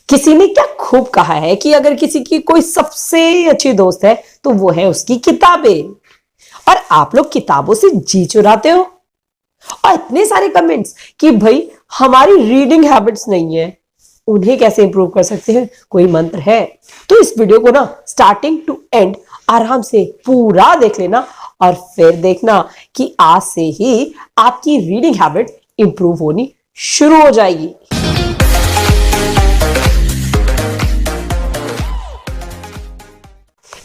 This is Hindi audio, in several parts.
किसी ने क्या खूब कहा है कि अगर किसी की कोई सबसे अच्छी दोस्त है तो वो है उसकी किताबें। और आप लोग किताबों से जी चुराते हो। और इतने सारे कमेंट्स कि भाई हमारी रीडिंग हैबिट्स नहीं है, उन्हें कैसे इंप्रूव कर सकते हैं, कोई मंत्र है? तो इस वीडियो को ना स्टार्टिंग टू एंड आराम से पूरा देख लेना और फिर देखना कि आज से ही आपकी रीडिंग हैबिट इंप्रूव होनी शुरू हो जाएगी।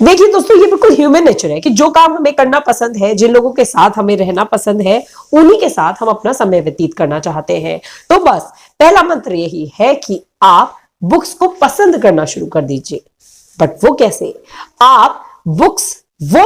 देखिए दोस्तों, ये बिल्कुल ह्यूमन नेचर है कि जो काम हमें करना पसंद है, जिन लोगों के साथ हमें रहना पसंद है, उन्हीं के साथ हम अपना समय व्यतीत करना चाहते हैं। तो बस पहला मंत्र यही है कि आप बुक्स को पसंद करना शुरू कर दीजिए। बट वो कैसे? आप वो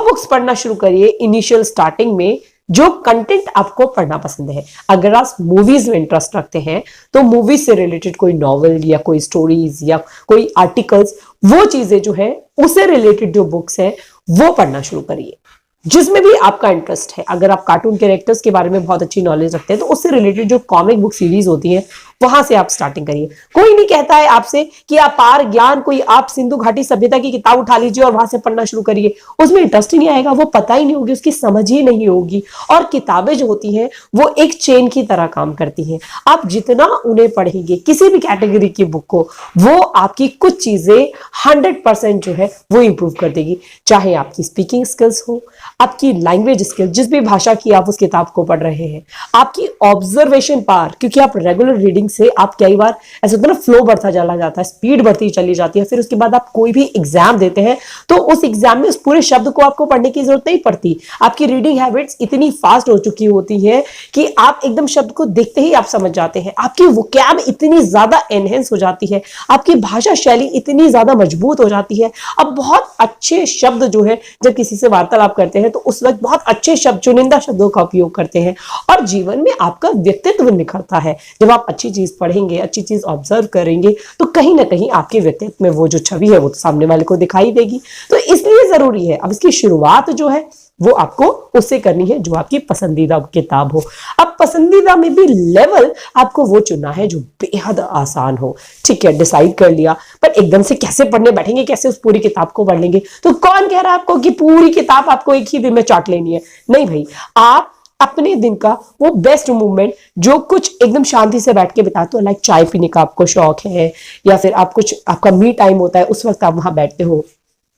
बुक्स पढ़ना शुरू करिए इनिशियल स्टार्टिंग में जो कंटेंट आपको पढ़ना पसंद है। अगर आप मूवीज में इंटरेस्ट रखते हैं तो मूवीज से रिलेटेड कोई नॉवेल या कोई स्टोरीज या कोई आर्टिकल्स, वो चीजें जो है उससे रिलेटेड जो बुक्स है वो पढ़ना शुरू करिए, जिसमें भी आपका इंटरेस्ट है। अगर आप कार्टून कैरेक्टर्स के बारे में बहुत अच्छी नॉलेज रखते हैं तो उससे रिलेटेड जो कॉमिक बुक सीरीज होती है वहां से आप स्टार्टिंग करिए। कोई नहीं कहता है आपसे कि आप पार ज्ञान कोई आप सिंधु घाटी सभ्यता की किताब उठा लीजिए और वहां से पढ़ना शुरू करिए। उसमें इंटरेस्ट ही नहीं आएगा, वो पता ही नहीं होगी, उसकी समझ ही नहीं होगी। और किताबें जो होती हैं वो एक चेन की तरह काम करती हैं। आप जितना उन्हें पढ़ेंगे, किसी भी कैटेगरी की बुक को, वो आपकी कुछ चीजें 100% जो है वो इंप्रूव कर देगी। चाहे आपकी स्पीकिंग स्किल्स हो, आपकी लैंग्वेज स्किल, जिस भी भाषा की आप उस किताब को पढ़ रहे हैं, आपकी ऑब्जर्वेशन पावर, क्योंकि आप रेगुलर रीडिंग से आप कई बार ऐसा होता है ना, फ्लो बढ़ता चला जाता है, स्पीड बढ़ती चली जाती है। फिर उसके बाद आप कोई भी एग्जाम देते हैं तो उस एग्जाम में उस पूरे शब्द को आपको पढ़ने की जरूरत नहीं पड़ती। आपकी रीडिंग हैबिट्स इतनी फास्ट हो चुकी होती है कि आप एकदम शब्द को देखते ही आप समझ जाते हैं। आपकी वोकैब इतनी ज्यादा एनहेंस हो जाती है, आपकी भाषा शैली इतनी ज्यादा मजबूत हो जाती है। अब बहुत अच्छे शब्द जो है, जब किसी से वार्तालाप करते हैं तो उस वक्त बहुत अच्छे शब्द, चुनिंदा शब्दों का उपयोग करते हैं और जीवन में आपका व्यक्तित्व निखरता है। जब आप अच्छी चीज पढ़ेंगे, अच्छी चीज ऑब्जर्व करेंगे तो कहीं ना कहीं आपके व्यक्तित्व में वो जो छवि है वो तो सामने वाले को दिखाई देगी। तो इसलिए जरूरी है अब इसकी शुरुआत जो है वो आपको उससे करनी है जो आपकी पसंदीदा किताब हो। अब पसंदीदा में भी लेवल आपको वो चुनना है जो बेहद आसान हो। ठीक है, डिसाइड कर लिया, पर एकदम से कैसे पढ़ने बैठेंगे, कैसे उस पूरी किताब को पढ़ लेंगे? तो कौन कह रहा है आपको कि पूरी किताब आपको एक ही दिन में चाट लेनी है? नहीं भाई, आप अपने दिन का वो बेस्ट मूवमेंट जो कुछ एकदम शांति से बैठ के बिताते हो, लाइक चाय पीने का आपको शौक है या फिर आप कुछ आपका मी टाइम होता है, उस वक्त आप वहां बैठते हो,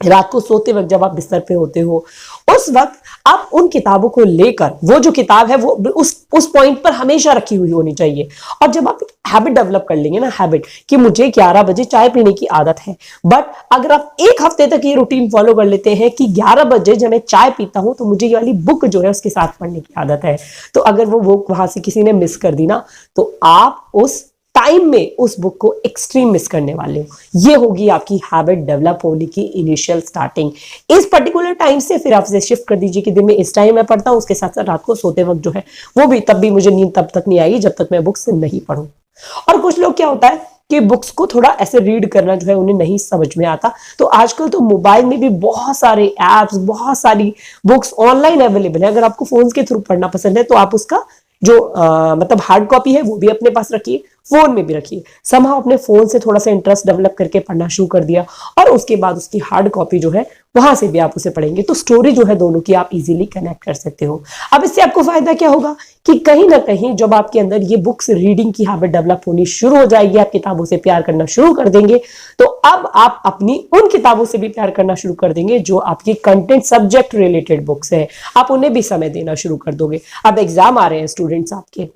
रात को सोते वक्त जब आप बिस्तर पे होते हो, उस वक्त आप उन किताबों को लेकर, वो जो किताब है वो उस पॉइंट पर हमेशा रखी हुई होनी चाहिए। और जब आप हैबिट डेवलप कर लेंगे ना, हैबिट कि मुझे 11 बजे चाय पीने की आदत है, बट अगर आप एक हफ्ते तक ये रूटीन फॉलो कर लेते हैं कि 11 बजे जब मैं चाय पीता हूं तो मुझे ये वाली बुक जो है उसके साथ पढ़ने की आदत है, तो अगर वो बुक वहां से किसी ने मिस कर दी ना तो आप उस टाइम में उस बुक को एक्सट्रीम मिस करने वाले हो। ये होगी आपकी हैबिट डेवलप होने की इनिशियल स्टार्टिंग। इस पर्टिकुलर टाइम से फिर आप शिफ्ट कर दीजिए कि दिन में इस टाइम मैं पढ़ता हूँ, उसके साथ साथ रात को सोते वक्त जो है वो भी, तब भी मुझे नींद तब तक नहीं आएगी जब तक मैं बुक्स नहीं पढ़ूं। और कुछ लोग क्या होता है कि बुक्स को थोड़ा ऐसे रीड करना जो है उन्हें नहीं समझ में आता, तो आजकल तो मोबाइल में भी बहुत सारे एप्स, बहुत सारी बुक्स ऑनलाइन अवेलेबल है। अगर आपको फोन के थ्रू पढ़ना पसंद है तो आप उसका जो मतलब हार्ड कॉपी है वो भी अपने पास रखिए, फोन में भी रखिए। समहाउ अपने फोन से थोड़ा सा इंटरेस्ट डेवलप करके पढ़ना शुरू कर दिया और उसके बाद उसकी हार्ड कॉपी जो है वहां से भी आप उसे पढ़ेंगे, तो स्टोरी जो है दोनों की आप इजीली कनेक्ट कर सकते हो। अब इससे आपको फायदा क्या होगा कि कहीं ना कहीं जब आपके अंदर ये बुक्स रीडिंग की हैबिट डेवलप होनी शुरू हो जाएगी, आप किताबों से प्यार करना शुरू कर देंगे, तो अब आप अपनी उन किताबों से भी प्यार करना शुरू कर देंगे जो आपकी कंटेंट सब्जेक्ट रिलेटेड बुक्स है, आप उन्हें भी समय देना शुरू कर दोगे। अब एग्जाम आ रहे हैं स्टूडेंट्स आपके,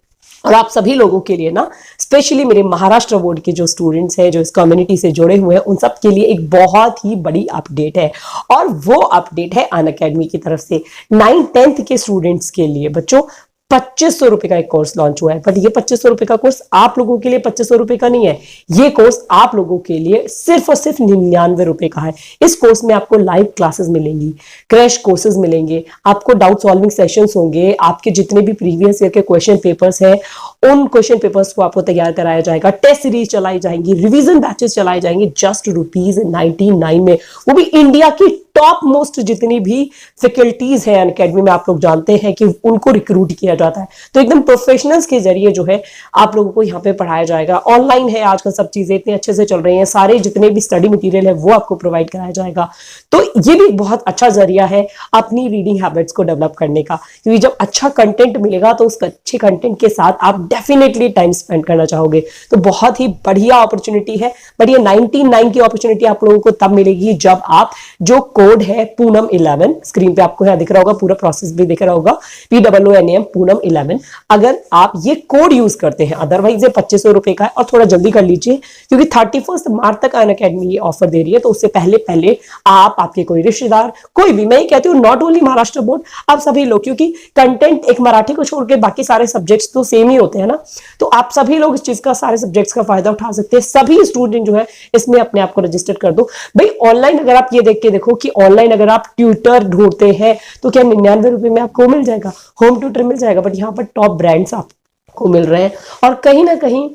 और आप सभी लोगों के लिए ना, स्पेशली मेरे महाराष्ट्र बोर्ड के जो स्टूडेंट्स हैं, जो इस कम्युनिटी से जुड़े हुए हैं, उन सब के लिए एक बहुत ही बड़ी अपडेट है। और वो अपडेट है अनअकैडमी की तरफ से 9th-10th के स्टूडेंट्स के लिए। बच्चों, 2500 रुपए का एक कोर्स लॉन्च हुआ है, बट ये 2500 रुपए का कोर्स आप लोगों के लिए 2500 रुपए का नहीं है। ये कोर्स आप लोगों के लिए सिर्फ और सिर्फ 99 रुपए का है। इस कोर्स में आपको लाइव क्लासेस मिलेंगी, क्रैश कोर्सेज मिलेंगे, आपको डाउट सॉल्विंग सेशंस होंगे, आपके जितने भी प्रीवियस ईयर के क्वेश्चन पेपर्स हैं उन क्वेश्चन पेपर्स को आपको तैयार कराया जाएगा, टेस्ट सीरीज चलाई जाएंगी, रिवीजन बैचेस चलाए जाएंगे जस्ट ₹99 में, वो भी इंडिया की टॉप मोस्ट जितनी भी फैकल्टीज है अनअकैडमी में, आप लोग जानते हैं कि उनको रिक्रूट किया जाता है। तो एकदम प्रोफेशनल्स के जरिए जो है आप लोगों को यहाँ पे पढ़ाया जाएगा। ऑनलाइन है आजकल, सब चीजें इतनी अच्छे से चल रही हैं, सारे जितने भी स्टडी मटेरियल है वो आपको प्रोवाइड कराया जाएगा। तो ये भी बहुत अच्छा जरिया है अपनी रीडिंग हैबिट्स को डेवलप करने का, क्योंकि जब अच्छा कंटेंट मिलेगा तो उस अच्छे कंटेंट के साथ आप डेफिनेटली टाइम स्पेंड करना चाहोगे। तो बहुत ही बढ़िया अपॉर्चुनिटी है। बट ये 99 की अपॉर्चुनिटी आप लोगों को तब मिलेगी जब आप जो कोड है पूनम 11, स्क्रीन पे आपको यहाँ दिख रहा होगा, पूरा प्रोसेस भी दिख रहा होगा, POONAM पूनम 11, अगर आप ये कोड यूज करते हैं। अदरवाइज ये 2500 रुपए का है और थोड़ा जल्दी कर लीजिए, क्योंकि 31 मार्च तक अनअकैडमी ये ऑफर दे रही है। तो उससे पहले पहले आप, आपके कोई रिश्तेदार, कोई भी, मैं ये कहती हूँ नॉट ओनली महाराष्ट्र बोर्ड, आप सभी लोग, क्योंकि कंटेंट एक मराठी को छोड़ के बाकी सारे सब्जेक्ट्स तो सेम ही होते हैं ना, तो आप सभी लोग इस चीज का, सारे सब्जेक्ट्स का फायदा उठा सकते हैं। सभी स्टूडेंट जो है इसमें अपने आप को रजिस्टर कर दो भाई। ऑनलाइन अगर आप ये देख के देखो कि ऑनलाइन अगर आप ट्यूटर ढूंढते हैं तो क्या 99 रुपए में आपको मिल जाएगा, होम ट्यूटर मिल जाएगा, बट यहाँ पर टॉप ब्रांड्स आपको मिल रहे हैं। और कहीं ना कहीं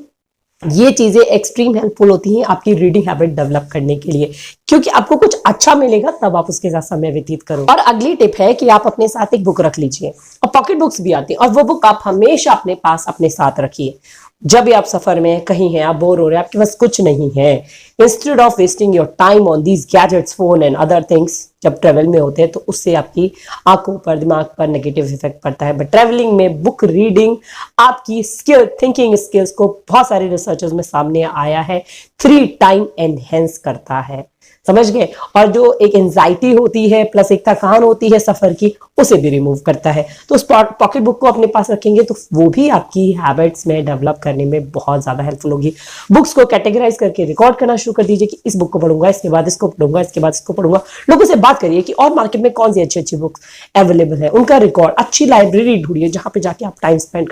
ये चीजें एक्सट्रीम हेल्पफुल होती हैं आपकी रीडिंग हैबिट डेवलप करने के लिए, क्योंकि आपको कुछ अच्छा मिलेगा तब आप उसके साथ समय व्यतीत करो। और अगली टिप है कि आप अपने साथ एक बुक रख लीजिए, और पॉकेट बुक्स भी आती है, और वो बुक आप हमेशा अपने पास अपने साथ रखिए। जब भी आप सफर में कहीं हैं, आप बोर हो रहे हैं, आपके पास कुछ नहीं है, instead of wasting your time on these gadgets, phone and other things, जब ट्रेवल में होते हैं तो उससे आपकी आंखों पर, दिमाग पर नेगेटिव इफेक्ट पड़ता है। बट ट्रेवलिंग में बुक रीडिंग आपकी स्किल, थिंकिंग स्किल्स को, बहुत सारे रिसर्चर्स में सामने आया है, 3 टाइम एनहेंस करता है, समझ गए। और जो एक एंजाइटी होती है प्लस एक थकान होती है सफर की, उसे भी रिमूव करता है। तो उस पॉकेट बुक को अपने पास रखेंगे तो वो भी आपकी हैबिट्स में डेवलप करने में बहुत ज्यादा हेल्पफुल होगी। बुक्स को कैटेगराइज करके रिकॉर्ड करना शुरू कर दीजिए कि इस बुक को पढ़ूंगा, इसके बाद इसको पढ़ूंगा, इसके बाद इसको पढ़ूंगा। लोगों से बात करिए कि और मार्केट में कौन सी अच्छी अच्छी बुक्स अवेलेबल है, उनका रिकॉर्ड, अच्छी लाइब्रेरी ढूंढिए जहां पे जाके आप टाइम स्पेंड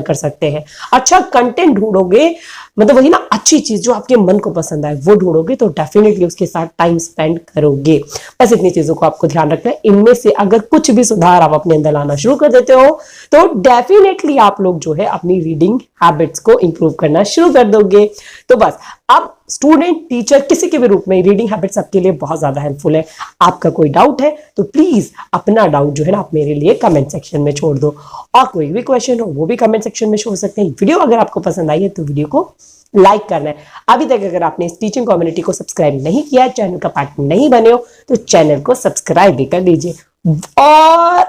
कर सकते हैं। अच्छा कंटेंट ढूंढोगे, मतलब वही ना, अच्छी चीज जो आपके मन को पसंद आए वो ढूंढोगे तो डेफिनेटली उसके साथ टाइम स्पेंड करोगे। बस इतनी चीजों को आपको ध्यान रखना है। इनमें से अगर कुछ भी सुधार आप अपने अंदर लाना शुरू कर देते हो तो डेफिनेटली आप लोग जो है अपनी रीडिंग हैबिट्स को इंप्रूव करना शुरू कर दोगे। तो बस अब स्टूडेंट, टीचर, किसी के भी रूप में रीडिंग हैबिट्स आपके लिए बहुत ज्यादा हेल्पफुल है। आपका कोई डाउट है तो प्लीज अपना डाउट जो है ना आप मेरे लिए कमेंट सेक्शन में छोड़ दो, और कोई भी क्वेश्चन हो वो भी कमेंट सेक्शन में छोड़ सकते हैं। वीडियो अगर आपको पसंद आई है तो वीडियो को लाइक करना है। अभी तक अगर आपने इस टीचिंग कम्युनिटी को सब्सक्राइब नहीं किया, चैनल का पार्ट नहीं बने हो, तो चैनल को सब्सक्राइब भी कर लीजिए, और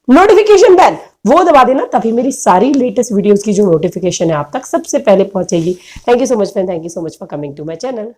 नोटिफिकेशन बेल वो दबा देना, तभी मेरी सारी लेटेस्ट वीडियोस की जो नोटिफिकेशन है आप तक सबसे पहले पहुंचेगी। Thank you so much friend, thank you so much for coming to my channel.